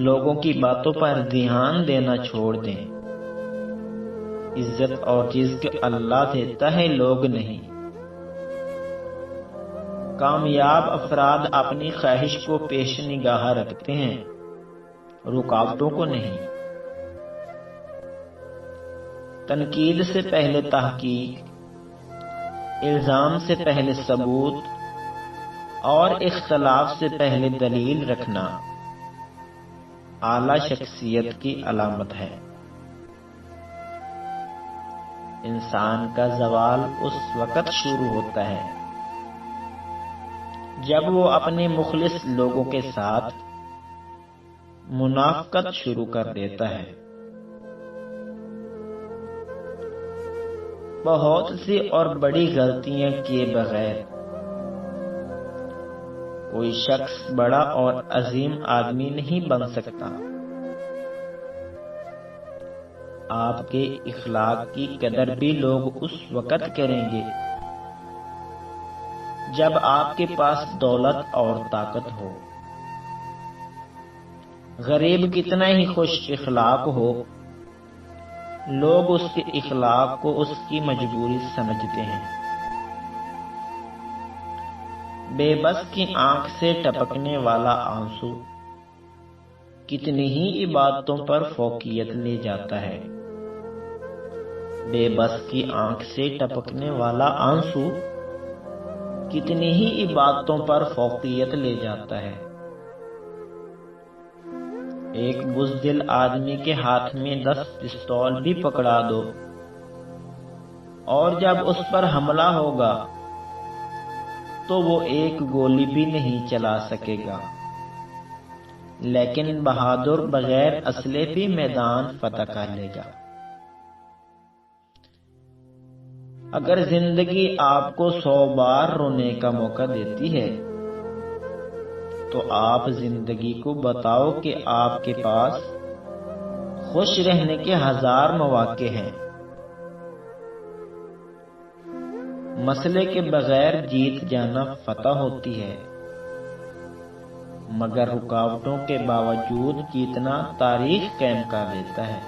لوگوں کی باتوں پر دھیان دینا چھوڑ دیں۔ عزت اور رزق اللہ دیتا ہے، لوگ نہیں۔ کامیاب افراد اپنی خواہش کو پیش نگاہ رکھتے ہیں، رکاوٹوں کو نہیں۔ تنقید سے پہلے تحقیق، الزام سے پہلے ثبوت اور اختلاف سے پہلے دلیل رکھنا اعلی شخصیت کی علامت ہے۔ انسان کا زوال اس وقت شروع ہوتا ہے جب وہ اپنے مخلص لوگوں کے ساتھ منافقت شروع کر دیتا ہے۔ بہت سی اور بڑی غلطیاں کیے بغیر کوئی شخص بڑا اور عظیم آدمی نہیں بن سکتا۔ آپ کے اخلاق کی قدر بھی لوگ اس وقت کریں گے جب آپ کے پاس دولت اور طاقت ہو۔ غریب کتنا ہی خوش اخلاق ہو، لوگ اس کے اخلاق کو اس کی مجبوری سمجھتے ہیں۔ بے بس کی آنکھ سے ٹپکنے والا آنسو کتنی ہی عبادتوں پر فوقیت لے جاتا ہے۔ بے بس کی آنکھ سے ٹپکنے والا آنسو کتنی ہی عبادتوں پر فوقیت لے جاتا ہے۔ ایک بزدل آدمی کے ہاتھ میں 10 پستول بھی پکڑا دو اور جب اس پر حملہ ہوگا تو وہ ایک گولی بھی نہیں چلا سکے گا، لیکن بہادر بغیر اسلحے بھی میدان فتح کر لے گا۔ اگر زندگی آپ کو 100 بار رونے کا موقع دیتی ہے تو آپ زندگی کو بتاؤ کہ آپ کے پاس خوش رہنے کے 1000 مواقع ہیں۔ مسئلے کے بغیر جیت جانا فتح ہوتی ہے، مگر رکاوٹوں کے باوجود جیتنا تاریخ قائم کر دیتا ہے۔